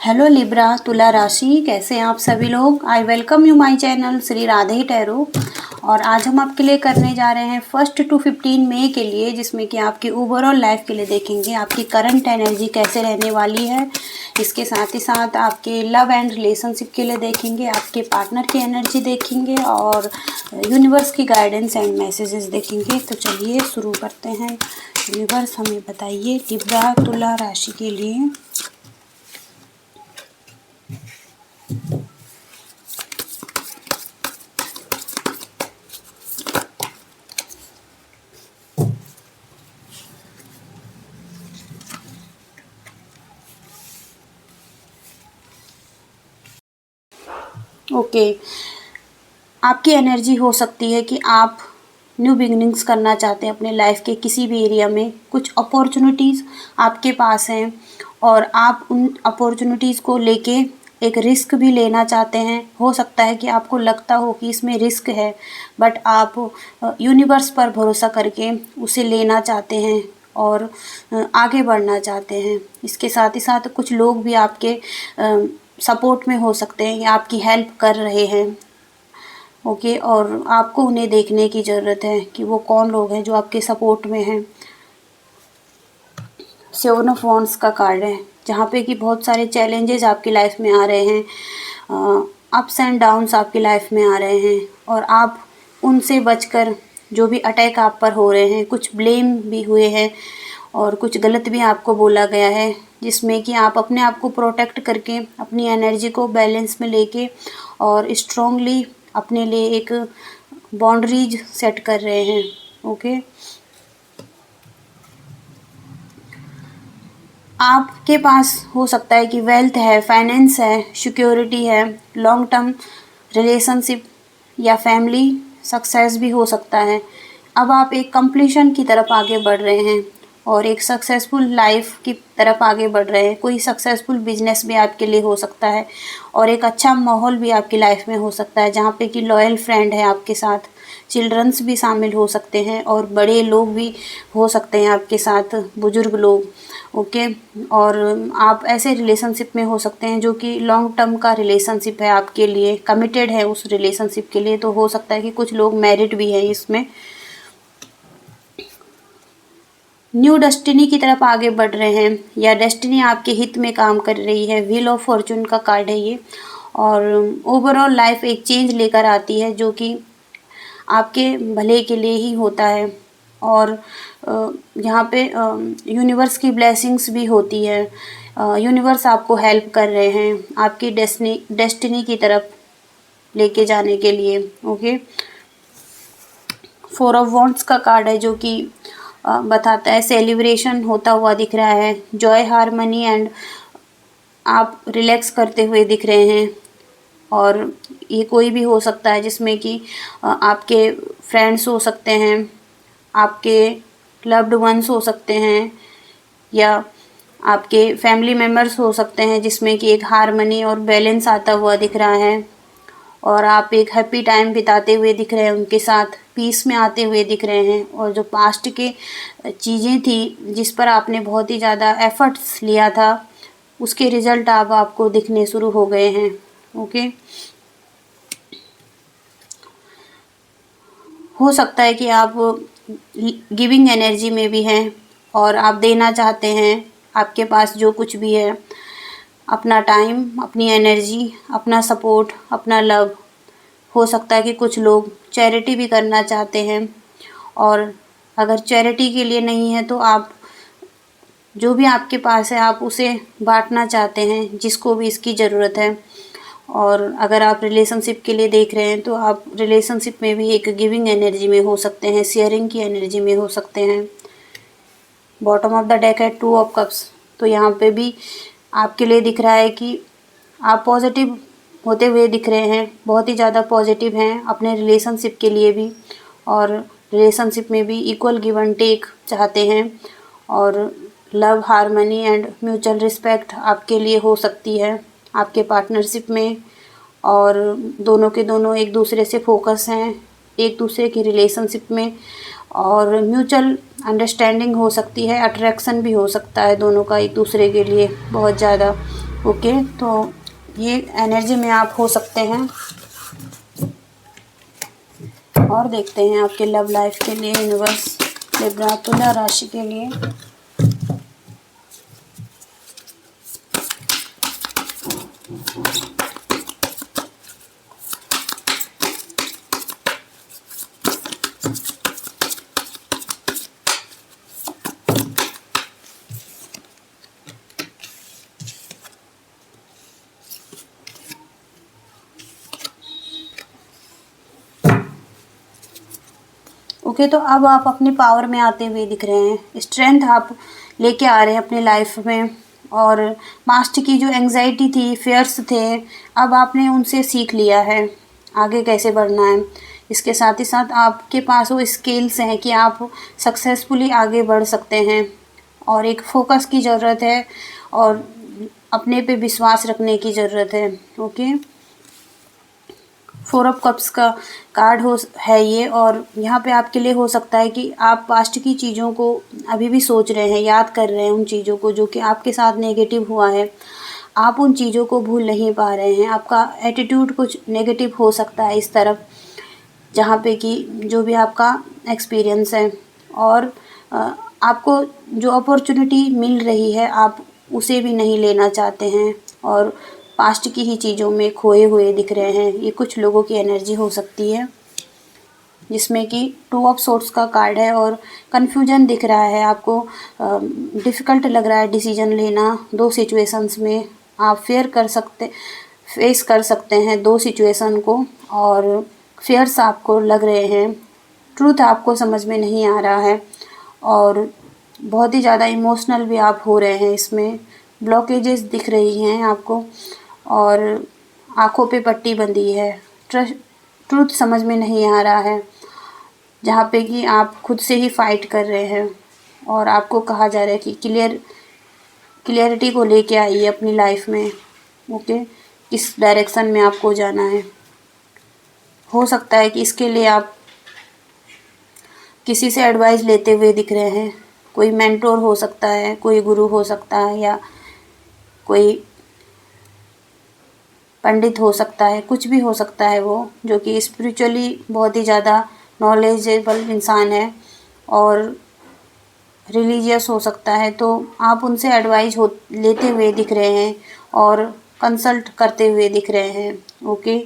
Hello Libra तुला राशि, कैसे हैं आप सभी लोग। I welcome you my channel Shri Radhe tarot. और आज हम आपके लिए करने जा रहे हैं 1 to 15 मई के लिए, जिसमें कि आपकी ओवरऑल लाइफ के लिए देखेंगे आपकी करंट एनर्जी कैसे रहने वाली है। इसके साथ ही साथ आपके लव एंड रिलेशनशिप के लिए देखेंगे, आपके पार्टनर की एनर्जी देखेंगे और यूनिवर्स की गाइडेंस एंड मैसेजेस देखेंगे। तो चलिए शुरू करते हैं। यूनिवर्स हमें बताइए लिब्रा तुला राशि के लिए। ओके, आपकी एनर्जी हो सकती है कि आप न्यू बिगिनिंग्स करना चाहते हैं अपने लाइफ के किसी भी एरिया में। कुछ अपॉर्चुनिटीज़ आपके पास हैं और आप उन अपॉर्चुनिटीज़ को लेके एक रिस्क भी लेना चाहते हैं। हो सकता है कि आपको लगता हो कि इसमें रिस्क है, बट आप यूनिवर्स पर भरोसा करके उसे लेना चाहते हैं और आगे बढ़ना चाहते हैं। इसके साथ ही साथ कुछ लोग भी आपके सपोर्ट में हो सकते हैं या आपकी हेल्प कर रहे हैं। ओके, और आपको उन्हें देखने की ज़रूरत है कि वो कौन लोग हैं जो आपके सपोर्ट में हैं। 7 ऑफ वॉन्ड्स का कार्ड है, जहाँ पे कि बहुत सारे चैलेंजेस आपकी लाइफ में आ रहे हैं, अप्स एंड डाउन्स आपकी लाइफ में आ रहे हैं और आप उनसे बचकर जो भी अटैक आप पर हो रहे हैं, कुछ ब्लेम भी हुए हैं और कुछ गलत भी आपको बोला गया है, जिसमें कि आप अपने आप को प्रोटेक्ट करके अपनी एनर्जी को बैलेंस में लेके और स्ट्रांगली अपने लिए एक बाउंड्रीज सेट कर रहे हैं। ओके, आपके पास हो सकता है कि वेल्थ है, फाइनेंस है, सिक्योरिटी है, लॉन्ग टर्म रिलेशनशिप या फैमिली सक्सेस भी हो सकता है। अब आप एक कंप्लीशन की तरफ आगे बढ़ रहे हैं और एक सक्सेसफुल लाइफ की तरफ आगे बढ़ रहे हैं। कोई सक्सेसफुल बिजनेस भी आपके लिए हो सकता है और एक अच्छा माहौल भी आपकी लाइफ में हो सकता है, जहाँ पे कि लॉयल फ्रेंड है आपके साथ, चिल्ड्रंस भी शामिल हो सकते हैं और बड़े लोग भी हो सकते हैं आपके साथ, बुजुर्ग लोग। ओके, और आप ऐसे रिलेशनशिप में हो सकते हैं जो कि लॉन्ग टर्म का रिलेशनशिप है, आपके लिए कमिटेड है उस रिलेशनशिप के लिए। तो हो सकता है कि कुछ लोग मैरिड भी हैं इसमें। न्यू डेस्टिनी की तरफ आगे बढ़ रहे हैं या डेस्टिनी आपके हित में काम कर रही है। व्हील ऑफ फॉर्चून का कार्ड है ये, और ओवरऑल लाइफ एक चेंज लेकर आती है जो कि आपके भले के लिए ही होता है। और यहाँ पे यूनिवर्स की ब्लेसिंग्स भी होती है। यूनिवर्स आपको हेल्प कर रहे हैं आपकी डेस्टिनी की तरफ लेके जाने के लिए। ओके, 4 ऑफ वॉन्ड्स का कार्ड है जो कि बताता है सेलिब्रेशन होता हुआ दिख रहा है, जॉय, हारमनी एंड आप रिलैक्स करते हुए दिख रहे हैं। और ये कोई भी हो सकता है जिसमें कि आपके फ्रेंड्स हो सकते हैं, आपके लव्ड वंस हो सकते हैं या आपके फैमिली मेम्बर्स हो सकते हैं, जिसमें कि एक हारमनी और बैलेंस आता हुआ दिख रहा है और आप एक हैप्पी टाइम बिताते हुए दिख रहे हैं उनके साथ, पीस में आते हुए दिख रहे हैं। और जो पास्ट के चीज़ें थी जिस पर आपने बहुत ही ज़्यादा एफर्ट्स लिया था, उसके रिज़ल्ट अब आपको दिखने शुरू हो गए हैं। ओके, हो सकता है कि आप गिविंग एनर्जी में भी हैं और आप देना चाहते हैं आपके पास जो कुछ भी है, अपना टाइम, अपनी एनर्जी, अपना सपोर्ट, अपना लव। हो सकता है कि कुछ लोग चैरिटी भी करना चाहते हैं और अगर चैरिटी के लिए नहीं है तो आप जो भी आपके पास है आप उसे बांटना चाहते हैं जिसको भी इसकी ज़रूरत है। और अगर आप रिलेशनशिप के लिए देख रहे हैं तो आप रिलेशनशिप में भी एक गिविंग एनर्जी में हो सकते हैं, शेयरिंग की एनर्जी में हो सकते हैं। बॉटम ऑफ द डेक है 2 ऑफ कप्स, तो यहाँ पे भी आपके लिए दिख रहा है कि आप पॉजिटिव होते हुए दिख रहे हैं, बहुत ही ज़्यादा पॉजिटिव हैं अपने रिलेशनशिप के लिए भी, और रिलेशनशिप में भी इक्वल गिव एंड टेक चाहते हैं और love, harmony and mutual respect आपके लिए हो सकती है आपके पार्टनरशिप में। और दोनों के दोनों एक दूसरे से फोकस हैं एक दूसरे की रिलेशनशिप में, और म्यूचुअल अंडरस्टैंडिंग हो सकती है, अट्रैक्शन भी हो सकता है दोनों का एक दूसरे के लिए बहुत ज़्यादा। ओके, तो ये एनर्जी में आप हो सकते हैं। और देखते हैं आपके लव लाइफ के लिए यूनिवर्स लिब्रा तुला राशि के लिए। ओके, तो अब आप अपनी पावर में आते हुए दिख रहे हैं, स्ट्रेंथ आप लेके आ रहे हैं अपनी लाइफ में। और पास्ट की जो एंजाइटी थी, फियर्स थे, अब आपने उनसे सीख लिया है आगे कैसे बढ़ना है। इसके साथ ही साथ आपके पास वो स्किल्स हैं कि आप सक्सेसफुली आगे बढ़ सकते हैं। और एक फोकस की ज़रूरत है और अपने पे विश्वास रखने की ज़रूरत है। ओके, 4 ऑफ कप्स का कार्ड है ये। और यहाँ पे आपके लिए हो सकता है कि आप पास्ट की चीज़ों को अभी भी सोच रहे हैं, याद कर रहे हैं उन चीज़ों को जो कि आपके साथ नेगेटिव हुआ है। आप उन चीज़ों को भूल नहीं पा रहे हैं, आपका एटीट्यूड कुछ नेगेटिव हो सकता है इस तरफ, जहाँ पे कि जो भी आपका एक्सपीरियंस है। और आपको जो अपॉर्चुनिटी मिल रही है आप उसे भी नहीं लेना चाहते हैं और पास्ट की ही चीज़ों में खोए हुए दिख रहे हैं। ये कुछ लोगों की एनर्जी हो सकती है, जिसमें कि 2 ऑफ सोर्ट्स का कार्ड है और कन्फ्यूजन दिख रहा है आपको। डिफ़िकल्ट लग रहा है डिसीजन लेना 2 सिचुएशंस में। आप फेस कर सकते हैं 2 सिचुएशन को। और फियर्स आपको लग रहे हैं, ट्रूथ आपको समझ में नहीं आ रहा है और बहुत ही ज़्यादा इमोशनल भी आप हो रहे हैं इसमें। ब्लॉकेजेस दिख रही हैं आपको और आँखों पे पट्टी बंधी है। ट्रूथ समझ में नहीं आ रहा है, जहाँ पे कि आप खुद से ही फाइट कर रहे हैं और आपको कहा जा रहा है कि क्लियरिटी को लेके आइए अपनी लाइफ में। ओके, किस डायरेक्शन में आपको जाना है। हो सकता है कि इसके लिए आप किसी से एडवाइस लेते हुए दिख रहे हैं। कोई मेंटोर हो सकता है, कोई गुरु हो सकता है, या कोई पंडित हो सकता है, कुछ भी हो सकता है वो, जो कि स्पिरिचुअली बहुत ही ज़्यादा नॉलेजेबल इंसान है और रिलीजियस हो सकता है। तो आप उनसे एडवाइस लेते हुए दिख रहे हैं और कंसल्ट करते हुए दिख रहे हैं। ओके,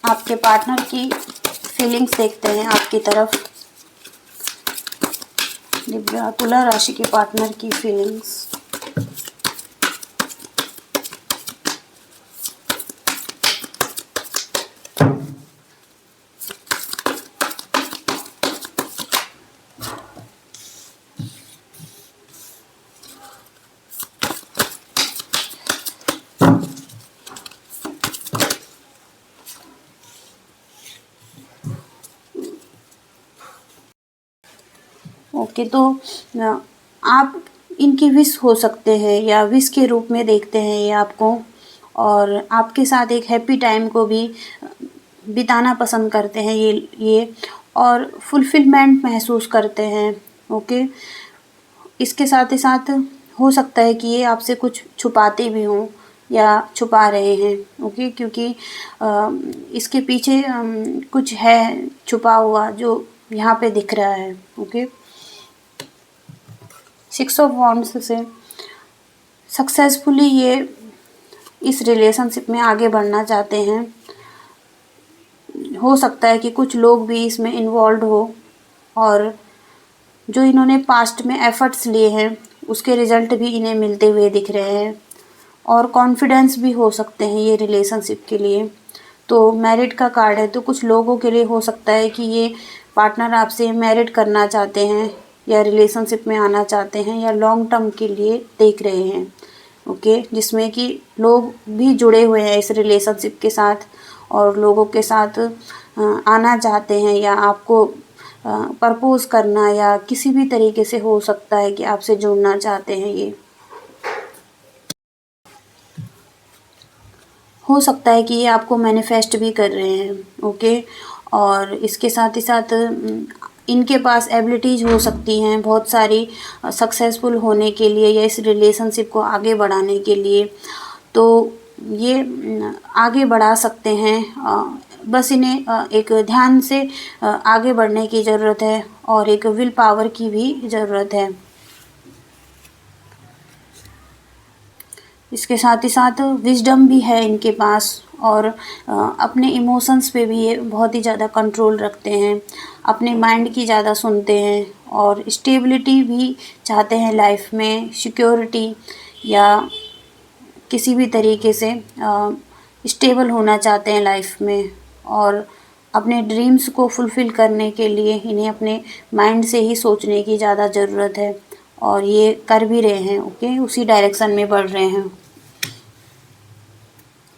आपके पार्टनर की फीलिंग्स देखते हैं आपकी तरफ। लिब्रा तुला राशि के पार्टनर की फीलिंग्स। ओके, तो आप इनकी विश हो सकते हैं या विश के रूप में देखते हैं ये आपको, और आपके साथ एक हैप्पी टाइम को भी बिताना पसंद करते हैं ये और फुलफिलमेंट महसूस करते हैं। ओके, इसके साथ ही साथ हो सकता है कि ये आपसे कुछ छुपाते भी हों या छुपा रहे हैं। ओके, क्योंकि इसके पीछे कुछ है छुपा हुआ जो यहाँ पे दिख रहा है। ओके, 6 ऑफ वॉन्ड्स से सक्सेसफुली ये इस रिलेशनशिप में आगे बढ़ना चाहते हैं। हो सकता है कि कुछ लोग भी इसमें इन्वॉल्व हो और जो इन्होंने पास्ट में एफ़र्ट्स लिए हैं उसके रिज़ल्ट भी इन्हें मिलते हुए दिख रहे हैं। और कॉन्फिडेंस भी हो सकते हैं ये रिलेशनशिप के लिए। तो मैरिड का कार्ड है, तो कुछ लोगों के लिए हो सकता है कि ये पार्टनर आपसे मैरिड करना चाहते हैं या रिलेशनशिप में आना चाहते हैं या लॉन्ग टर्म के लिए देख रहे हैं। ओके, जिसमें कि लोग भी जुड़े हुए हैं इस रिलेशनशिप के साथ और लोगों के साथ आना चाहते हैं या आपको प्रपोज़ करना या किसी भी तरीके से हो सकता है कि आपसे जुड़ना चाहते हैं। ये हो सकता है कि ये आपको मैनिफेस्ट भी कर रहे हैं। ओके, और इसके साथ ही साथ इनके पास एबिलिटीज़ हो सकती हैं बहुत सारी सक्सेसफुल होने के लिए या इस रिलेशनशिप को आगे बढ़ाने के लिए। तो ये आगे बढ़ा सकते हैं। बस इन्हें एक ध्यान से आगे बढ़ने की ज़रूरत है और एक विल पावर की भी ज़रूरत है। इसके साथ ही साथ विज़डम भी है इनके पास और अपने इमोशंस पे भी ये बहुत ही ज़्यादा कंट्रोल रखते हैं, अपने माइंड की ज़्यादा सुनते हैं और स्टेबिलिटी भी चाहते हैं लाइफ में, सिक्योरिटी या किसी भी तरीके से स्टेबल होना चाहते हैं लाइफ में। और अपने ड्रीम्स को फुलफ़िल करने के लिए इन्हें अपने माइंड से ही सोचने की ज़्यादा ज़रूरत है और ये कर भी रहे हैं। ओके, उसी डायरेक्शन में बढ़ रहे हैं।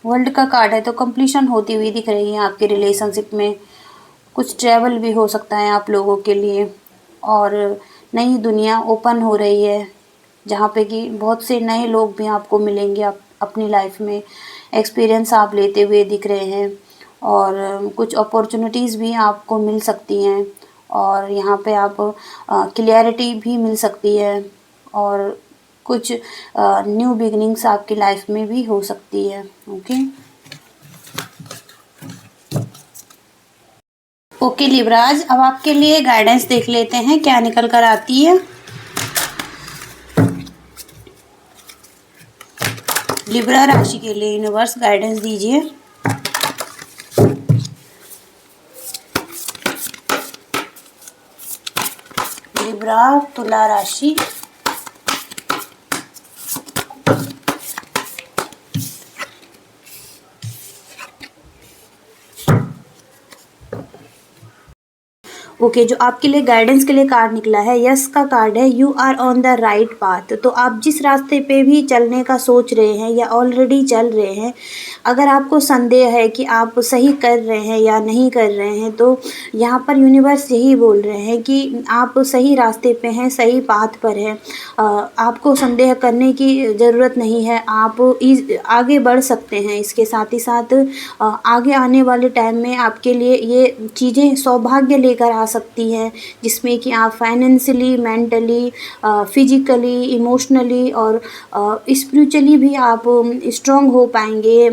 वर्ल्ड का कार्ड है तो कंप्लीशन होती हुई दिख रही है आपके रिलेशनशिप में। कुछ ट्रैवल भी हो सकता है आप लोगों के लिए और नई दुनिया ओपन हो रही है जहाँ पे कि बहुत से नए लोग भी आपको मिलेंगे अपनी लाइफ में। एक्सपीरियंस आप लेते हुए दिख रहे हैं और कुछ अपॉर्चुनिटीज़ भी आपको मिल सकती हैं और यहाँ पे आप क्लियरिटी भी मिल सकती है और कुछ न्यू बिगिनिंग्स आपकी लाइफ में भी हो सकती है। ओके लिब्राज, अब आपके लिए गाइडेंस देख लेते हैं क्या निकल कर आती है। लिब्रा राशि के लिए यूनिवर्स गाइडेंस दीजिए। लिब्रा तुला राशि, ओके जो आपके लिए गाइडेंस के लिए कार्ड निकला है यस का कार्ड है। You are on the right path. तो आप जिस रास्ते पे भी चलने का सोच रहे हैं या ऑलरेडी चल रहे हैं, अगर आपको संदेह है कि आप सही कर रहे हैं या नहीं कर रहे हैं, तो यहाँ पर यूनिवर्स यही बोल रहे हैं कि आप सही रास्ते पे हैं, सही पाथ पर हैं। आपको संदेह करने की ज़रूरत नहीं है, आप आगे बढ़ सकते हैं। इसके साथ ही साथ आगे आने वाले टाइम में आपके लिए ये चीज़ें सौभाग्य लेकर आ सकती हैं, जिसमें कि आप फाइनेंशियली, मेंटली, फिजिकली, इमोशनली और स्पिरिचुअली भी आप स्ट्रॉन्ग हो पाएंगे,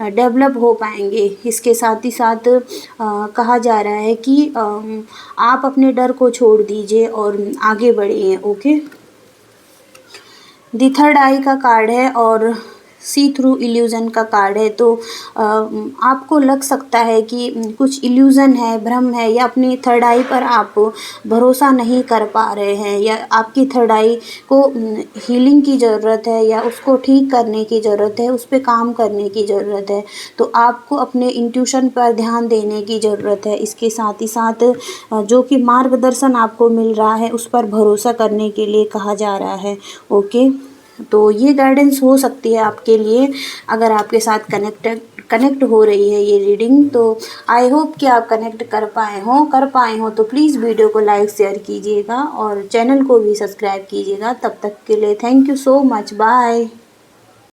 डेवलप हो पाएंगे। इसके साथ ही साथ कहा जा रहा है कि आप अपने डर को छोड़ दीजिए और आगे बढ़िए। ओके, द थर्ड आई का कार्ड है और सी थ्रू इल्यूज़न का कार्ड है। तो आपको लग सकता है कि कुछ इल्यूज़न है, भ्रम है या अपनी थर्ड आई पर आप भरोसा नहीं कर पा रहे हैं या आपकी थर्ड आई को हीलिंग की ज़रूरत है या उसको ठीक करने की ज़रूरत है, उस पर काम करने की ज़रूरत है। तो आपको अपने इंट्यूशन पर ध्यान देने की ज़रूरत है। इसके साथ ही साथ जो कि मार्गदर्शन आपको मिल रहा है उस पर भरोसा करने के लिए कहा जा रहा है। ओके, तो ये गाइडेंस हो सकती है आपके लिए अगर आपके साथ कनेक्ट हो रही है ये रीडिंग। तो आई होप कि आप कनेक्ट कर पाए हो तो प्लीज़ वीडियो को लाइक शेयर कीजिएगा और चैनल को भी सब्सक्राइब कीजिएगा। तब तक के लिए thank you so much, bye.